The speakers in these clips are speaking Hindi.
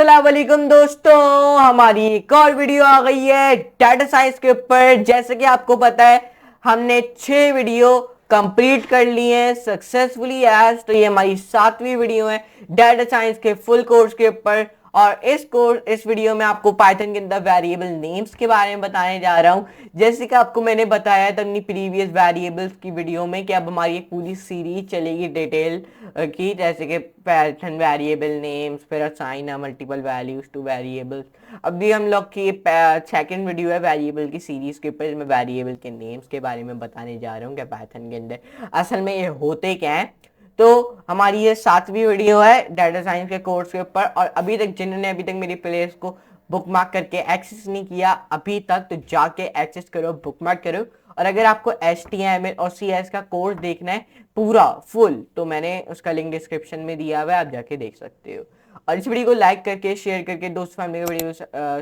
अस्सलाम वालेकुम दोस्तों, हमारी एक और वीडियो आ गई है डाटा साइंस के ऊपर। जैसे कि आपको पता है हमने 6 वीडियो कंप्लीट कर ली हैं सक्सेसफुली आज। तो ये हमारी 7वीं वीडियो है डाटा साइंस के फुल कोर्स के ऊपर। और इस वीडियो में आपको पाइथन के अंदर वेरिएबल नेम्स के बारे में बताने जा रहा हूं। जैसे कि आपको मैंने बताया था अपनी प्रीवियस वेरिएबल्स की वीडियो में कि अब हमारी एक पूरी सीरीज चलेगी डिटेल की, जैसे कि पाइथन वेरिएबल नेम्स, फिर assign multiple values two variables. अभी हम लोग की सेकंड वीडियो है वेरिएबल की सीरीज के ऊपर, मैं वेरिएबल के नेम्स के बारे में बताने जा रहा हूँ कि पाइथन के अंदर असल में ये होते क्या है। तो हमारी ये 7वीं वीडियो है डाटा साइंस के कोर्स के ऊपर। और अभी तक जिन्होंने अभी तक मेरी प्लेलिस्ट को बुकमार्क करके एक्सेस नहीं किया अभी तक, तो जाके एक्सेस करो, बुकमार्क करो। और अगर आपको HTML और CS का कोर्स देखना है पूरा फुल, तो मैंने उसका लिंक डिस्क्रिप्शन में दिया हुआ है, आप जाके देख सकते हो। और इस वीडियो को लाइक करके, शेयर करके, दोस्त फैमिली को वीडियो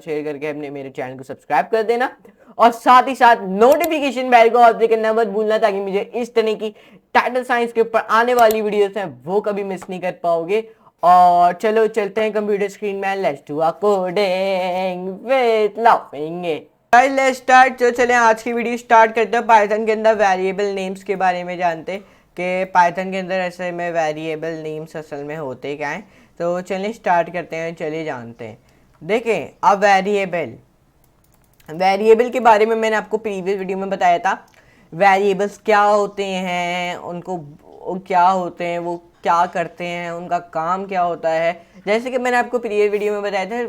शेयर करके अपने मेरे चैनल को सब्सक्राइब कर देना। और साथ ही साथ नोटिफिकेशन बेल को ऑन करना मत भूलना, ताकि मुझे इस तरह की डाटा साइंस के ऊपर आने वाली वीडियोस हैं वो कभी मिस नहीं कर पाओगे। और चलो चलते हैं कंप्यूटर स्क्रीन में, let's do a coding with laughing. Let's start. तो चलें आज की वीडियो स्टार्ट करते हैं। पाइथन के अंदर वेरिएबल नेम्स के बारे में जानते हैं कि पाइथन के अंदर ऐसे में वेरिएबल नेम्स असल में होते क्या हैं। तो चलिए स्टार्ट करते हैं, चलिए जानते हैं। देखें, अब वेरिएबल के बारे में मैंने आपको प्रीवियस वीडियो में बताया था। वेरिएबल्स क्या होते हैं, उनको क्या होते हैं, वो क्या करते हैं, उनका काम क्या होता है। जैसे कि मैंने आपको प्रीवियस वीडियो में बताया था,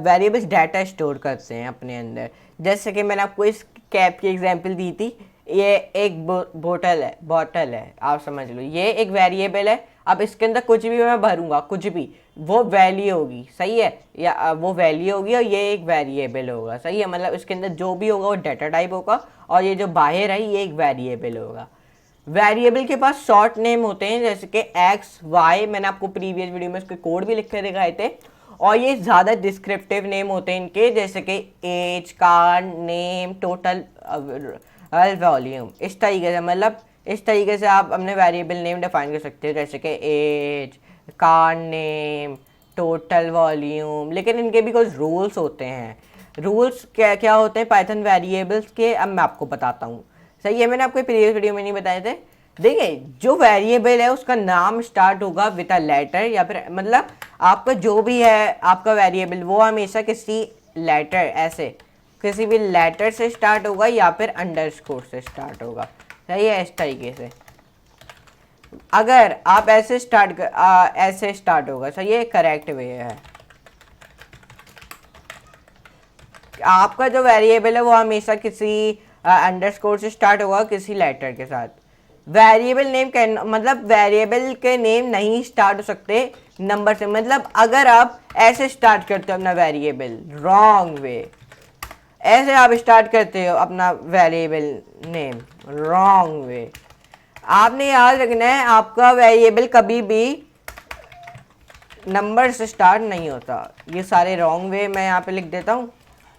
वेरिएबल्स डाटा स्टोर करते हैं अपने अंदर। जैसे कि मैंने आपको इस कैप की एग्जांपल दी थी। ये एक बॉटल है, आप समझ लो ये एक वेरिएबल है। अब इसके अंदर कुछ भी मैं भरूंगा, कुछ भी, वो वैल्यू होगी, सही है, या वो वैल्यू होगी और ये एक वेरिएबल होगा, सही है। मतलब इसके अंदर जो भी होगा वो डाटा टाइप होगा, और ये जो बाहर है ये एक वेरिएबल होगा। वेरिएबल के पास शॉर्ट नेम होते हैं, जैसे कि एक्स वाई, मैंने आपको प्रीवियस वीडियो में इसके कोड भी लिख कर दिखाए थे। और ये ज़्यादा डिस्क्रिप्टिव नेम होते हैं इनके, जैसे कि age, car name, total volume, इस तरीके से। मतलब इस तरीके से आप अपने वेरिएबल नेम डिफाइन कर सकते हो, जैसे कि age, car name, total volume. लेकिन इनके भी कुछ रूल्स होते हैं। रूल्स क्या क्या होते हैं पाइथन वेरिएबल्स के, अब मैं आपको बताता हूँ, सही है। मैंने आपको प्रीवियस वीडियो में नहीं बताए थे। देखिए, जो वेरिएबल है उसका नाम स्टार्ट होगा विद अ लेटर, या फिर मतलब आपका जो भी है आपका वेरिएबल, वो हमेशा किसी लेटर, ऐसे किसी भी लेटर से स्टार्ट होगा या फिर अंडरस्कोर से स्टार्ट होगा, सही है। इस तरीके से अगर आप ऐसे स्टार्ट होगा, सही है, करेक्ट वे है। आपका जो वेरिएबल है वो हमेशा किसी अंडरस्कोर से स्टार्ट होगा, किसी लेटर के साथ। वेरिएबल नेम मतलब वेरिएबल के नेम नहीं स्टार्ट हो सकते नंबर से। मतलब अगर आप ऐसे स्टार्ट करते हो अपना वेरिएबल, रॉन्ग वे, ऐसे आप स्टार्ट करते हो अपना वेरिएबल नेम रॉन्ग वे। आपने याद रखना है आपका वेरिएबल कभी भी नंबर से स्टार्ट नहीं होता। ये सारे रॉन्ग वे मैं यहाँ पे लिख देता हूँ,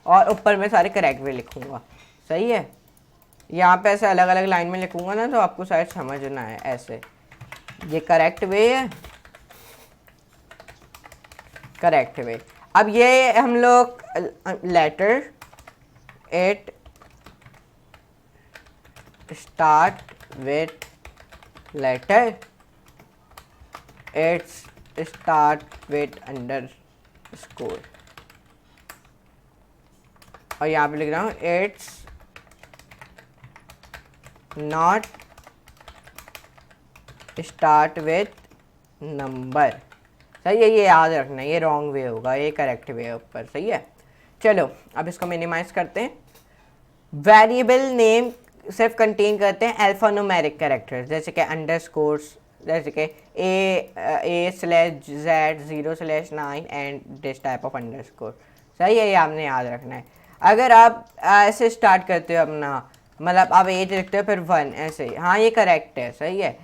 और ऊपर में सारे करेक्ट वे लिखूंगा, सही है। यहाँ पे ऐसे अलग अलग लाइन में लिखूंगा ना, तो आपको शायद समझना है। ऐसे ये करेक्ट वे है, करेक्ट वे। अब ये हम लोग letter it start with letter, it's start with underscore, और यहाँ पे लिख रहा हूँ it's not start with number, सही है। ये याद रखना, ये रॉन्ग वे होगा, ये करेक्ट वे है ऊपर, सही है। चलो अब इसको मिनिमाइज करते हैं। वेरिएबल नेम सिर्फ कंटेन करते हैं अल्फान्यूमेरिक कैरेक्टर्स, जैसे कि अंडरस्कोर्स, जैसे कि A/Z 0/9 and this type of underscore, सही है। ये आपने याद रखना है। अगर आप ऐसे स्टार्ट करते हो अपना, मतलब आप एज लिखते हो फिर 1, ऐसे, हाँ ये करेक्ट है, सही है,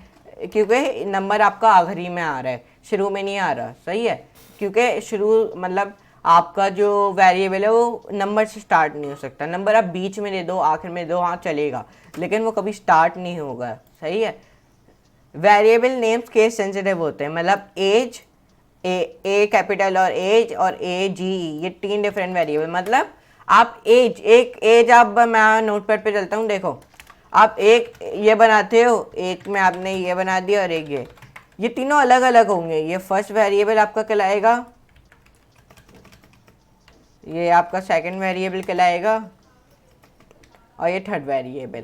क्योंकि नंबर आपका आखिरी में आ रहा है, शुरू में नहीं आ रहा, सही है। क्योंकि शुरू मतलब आपका जो वेरिएबल है वो नंबर से स्टार्ट नहीं हो सकता। नंबर आप बीच में दे दो, आखिर में दो, हाँ चलेगा, लेकिन वो कभी स्टार्ट नहीं होगा, सही है। वेरिएबल नेम्स केस सेंसिटिव होते हैं, मतलब एज ए कैपिटल और एज और ए जी, ये 3 डिफरेंट वेरिएबल। मतलब आप एज, एक एज आप, मैं नोटपैड पे चलता हूँ, देखो आप एक ये बनाते हो, एक में आपने ये बना दिया और एक ये तीनों अलग अलग होंगे। ये फर्स्ट वेरिएबल आपका कहलाएगा, ये आपका सेकंड वेरिएबल कहलाएगा और ये थर्ड वेरिएबल।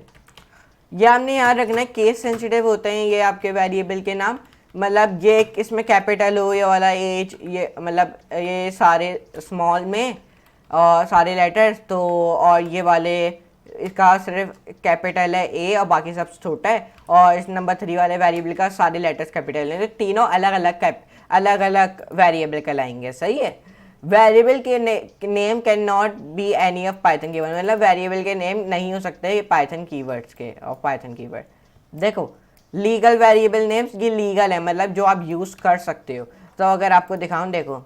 ये आपने याद रखना है, केस सेंसिटिव होते हैं ये आपके वेरिएबल के नाम। मतलब ये इसमें कैपिटल हो, ये वाला एज, ये मतलब ये सारे स्मॉल में और सारे लेटर्स तो, और ये वाले इसका सिर्फ कैपिटल है ए और बाकी सब छोटा है, और इस नंबर 3 वाले वेरिएबल का सारे लेटर्स कैपिटल हैं। तो तीनों अलग अलग वेरिएबल कहलाएंगे। सही है। वेरिएबल के name can not be any of Python keyword, मतलब वेरिएबल के नेम नहीं हो सकते पाइथन कीवर्ड्स के, और पाइथन कीवर्ड देखो लीगल वेरिएबल नेम्स, ये लीगल है मतलब जो आप यूज़ कर सकते हो। तो अगर आपको दिखाऊं, देखो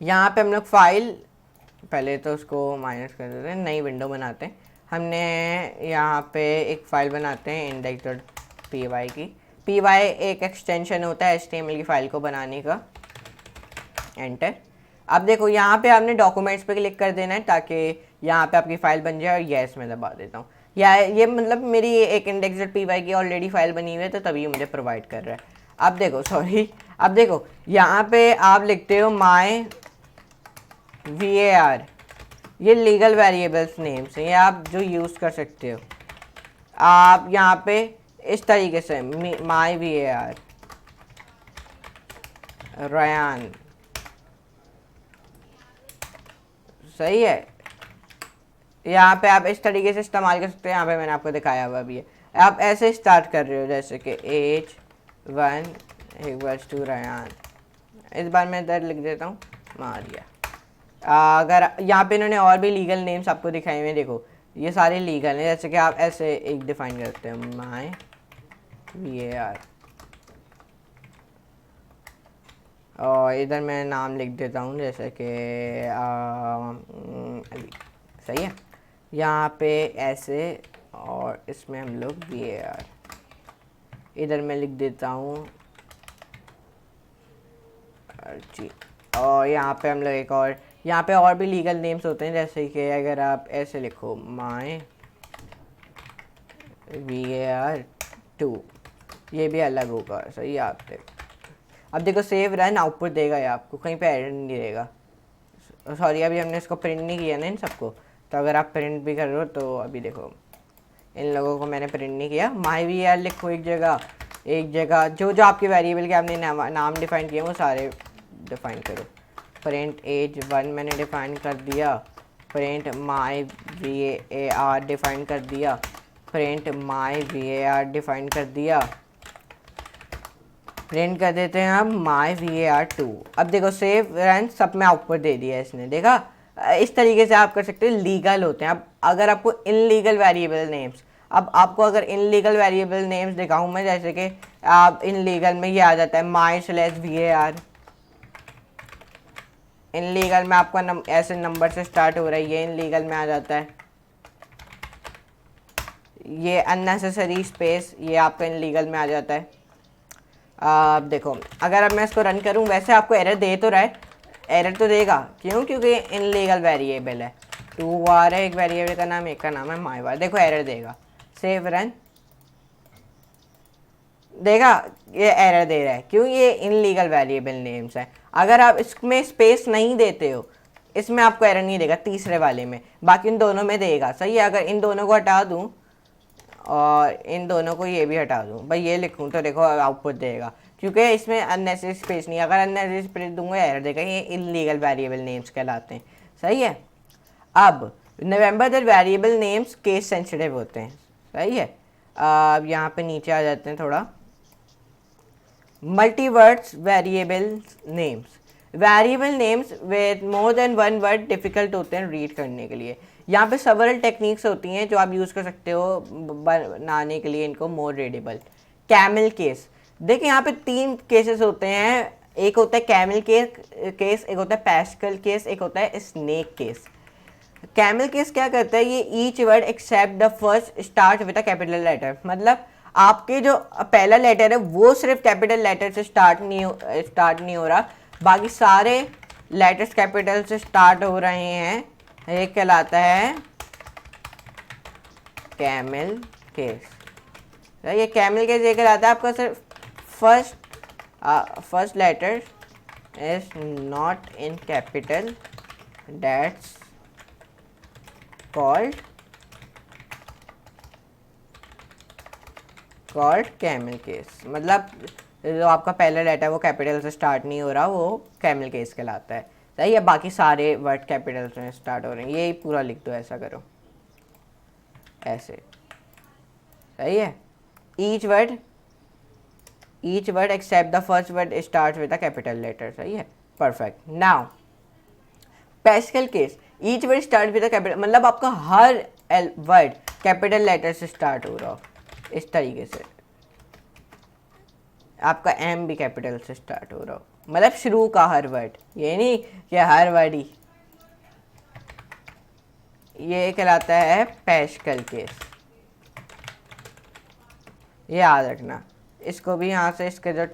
यहाँ पे हम लोग फाइल, पहले तो उसको माइनस कर देते हैं, नई विंडो बनाते हैं। हमने यहाँ पे एक फ़ाइल बनाते हैं index.py की। py एक एक्सटेंशन होता है HTML की फ़ाइल को बनाने का। एंटर। अब देखो यहाँ पे आपने डॉक्यूमेंट्स पे क्लिक कर देना है ताकि यहाँ पे आपकी फ़ाइल बन जाए, और यस मैं दबा देता हूँ। या ये मतलब मेरी एक index.py की ऑलरेडी फाइल बनी हुई है तो तभी मुझे प्रोवाइड कर रहा है। अब देखो सॉरी, अब देखो यहाँ पे आप लिखते हो माई var, ये लीगल वेरिएबल्स नेम्स हैं, ये आप जो यूज़ कर सकते हो। आप यहाँ पे इस तरीके से माई var रयान, सही है। यहाँ पे आप इस तरीके से इस्तेमाल कर सकते हो, यहाँ पे मैंने आपको दिखाया हुआ भी है। आप ऐसे स्टार्ट कर रहे हो जैसे कि एज 1 इक्वल्स टू रयान, इस बार मैं इधर लिख देता हूँ मारिया। अगर यहाँ पे इन्होंने और भी लीगल नेम्स आपको दिखाए हुए हैं, देखो ये सारे लीगल हैं। जैसे कि आप ऐसे एक डिफाइन करते हैं माई var, और इधर मैं नाम लिख देता हूँ जैसे कि अली, सही है। यहाँ पे ऐसे, और इसमें हम लोग var, इधर मैं लिख देता हूँ जी। और यहाँ पे हम लोग एक और, यहाँ पे और भी लीगल नेम्स होते हैं जैसे कि अगर आप ऐसे लिखो माई var2, ये भी अलग होगा। सही है। आप देखो, अब देखो सेव रन आउटपुट देगा ये आपको, कहीं पे एरर नहीं देगा। सॉरी अभी हमने इसको प्रिंट नहीं किया ना इन सबको, तो अगर आप प्रिंट भी कर रहे हो तो अभी देखो इन लोगों को मैंने प्रिंट नहीं किया। माई var लिखो एक जगह जो जो आपके वेरिएबल के आपने नाम डिफाइन किए वो सारे डिफाइन करो। प्रिंट एज 1 मैंने डिफाइन कर दिया, प्रिंट माई var डिफाइन कर दिया, प्रिंट माई var डिफाइन कर दिया, प्रिंट कर देते हैं हम माई var2। अब देखो सेव रन, सब में आउटपुट दे दिया इसने, देखा। इस तरीके से आप कर सकते हो, लीगल होते हैं। अब अगर आपको इनलीगल वेरिएबल नेम्स, अब आपको अगर इनलीगल वेरिएबल नेम्स दिखाऊं मैं, जैसे कि आप इनलीगल में ये आ जाता है my/var, इनलीगल में आपका ऐसे नंबर से स्टार्ट हो रहा है, ये इनलीगल में आ जाता है। ये अननेसेसरी स्पेस, ये आपका इनलीगल में आ जाता है। अब देखो अगर अब मैं इसको रन करूं, वैसे आपको एरर दे तो रहा है, एरर तो देगा, क्यों? क्योंकि इनलीगल वेरिएबल है। 2 var है एक वेरिएबल का नाम, एक का नाम है myvar, देखो एरर देगा। सेव रन, देखा ये एरर दे रहा है, क्यों? ये इनलीगल वेरिएबल नेम्स है। अगर आप इसमें स्पेस नहीं देते हो, इसमें आपको एरर नहीं देगा, तीसरे वाले में, बाकी इन दोनों में देगा। सही है। अगर इन दोनों को हटा दूं और इन दोनों को ये भी हटा दूं, भाई ये लिखूं, तो देखो आउटपुट देगा, क्योंकि इसमें अननेसेसरी स्पेस नहीं है। अगर अननेसेसरी स्पेस दूंगा एरर देगा। ये इनलीगल वेरिएबल नेम्स कहलाते हैं। सही है। अब remember that variable names case sensitive होते हैं। सही है। अब यहाँ पे नीचे आ जाते हैं थोड़ा, multiwords variable names, variable names with more than 1 word difficult होते हैं रीड करने के लिए। यहाँ पे सेवरल टेक्निक्स होती हैं जो आप यूज़ कर सकते हो बनाने के लिए इनको मोर रीडेबल। कैमल केस, देखिए यहाँ पे 3 केसेस होते हैं, एक होता है कैमल केस, एक होता है पैस्कल केस, एक होता है स्नेक केस। कैमल केस क्या करता है, ये each word except the first start with a capital letter, मतलब आपके जो पहला लेटर है वो सिर्फ कैपिटल लेटर से स्टार्ट नहीं हो रहा, बाकी सारे लेटर्स कैपिटल से स्टार्ट हो रहे हैं। ये कहलाता है कैमल केस। ये कैमल केस ये कहलाता है आपका सिर्फ first letter is not in capital, that's called camel case. मतलब जो आपका पहला लेटर है वो कैपिटल से स्टार्ट नहीं हो रहा, वो कैमल केस कहलाता है। सही है, बाकी सारे वर्ड कैपिटल से स्टार्ट हो रहे हैं। ये पूरा लिख दो, ऐसा करो, ऐसे। सही है, each word except the first word start with a capital letter. सही है, perfect. Now Pascal case, each word start with a capital, मतलब आपका हर वर्ड कैपिटल लेटर से स्टार्ट हो रहा हो, इस तरीके से। आपका एम भी कैपिटल से स्टार्ट हो रहा हो, मतलब शुरू का हर वर्ड, ये नहीं कि हर वर्ड ही। ये कहलाता है पैस्कल केस, ये याद रखना। इसको भी यहाँ से इसके जो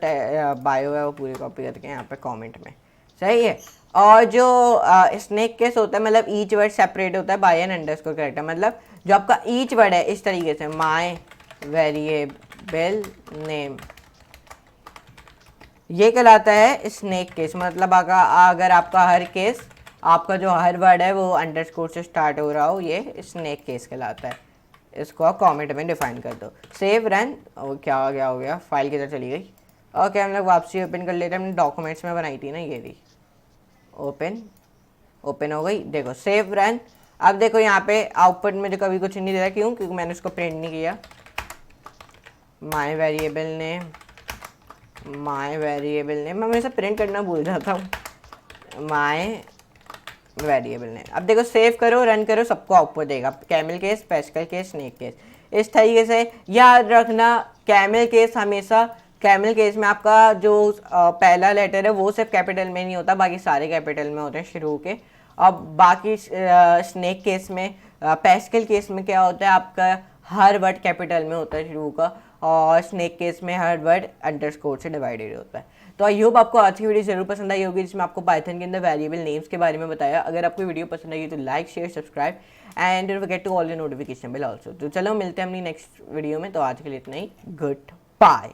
बायो है वो पूरी कॉपी करके यहाँ पे कमेंट में। सही है। और जो स्नेक केस होता है, मतलब ईच वर्ड सेपरेट होता है बाय एन अंडरस्कोर कैरेक्टर, मतलब जो आपका ईच वर्ड है इस तरीके से, माय वेरिएबल नेम, ये कहलाता है स्नेक केस। मतलब अगर आपका हर केस, आपका जो हर वर्ड है वो अंडरस्कोर से स्टार्ट हो रहा हो, ये स्नेक केस कहलाता है। इसको आप कमेंट में डिफाइन कर दो। सेव रन, और क्या हो गया, फाइल किधर चली गई। ओके, हम लोग वापसी ओपन कर लेते हैं। हमने डॉक्यूमेंट्स में बनाई थी ना, ये थी, ओपन हो गई। देखो सेव रन। अब देखो यहाँ पे आउटपुट में जो कभी कुछ नहीं दे रहा, क्यों? क्योंकि मैंने उसको प्रिंट नहीं किया। माय वेरिएबल नेम मैं हमेशा प्रिंट करना भूल जाता हूँ। My variable name. अब देखो सेव करो, रन करो, सबको आउटपुट देगा। Camel case, Pascal case, snake case, इस तरीके से याद रखना। कैमल केस हमेशा, कैमल केस में आपका जो पहला लेटर है वो सिर्फ कैपिटल में नहीं होता, बाकी सारे कैपिटल में होते हैं शुरू के। अब बाकी स्नेक केस में, पैस्कल केस में क्या होता है, आपका हर वर्ड कैपिटल में होता है शुरू का, और स्नेक केस में हर वर्ड अंडरस्कोर से डिवाइडेड होता है। तो आई होप आपको आज की वीडियो जरूर पसंद आई होगी, जिसमें आपको पाइथन के अंदर वेरिएबल नेम्स के बारे में बताया। अगर आपको वीडियो पसंद आई तो like, share, subscribe and don't forget to all your notification bell also. तो चलो मिलते हैं अपनी नेक्स्ट वीडियो में। तो आज के लिए इतना ही, गुड बाय।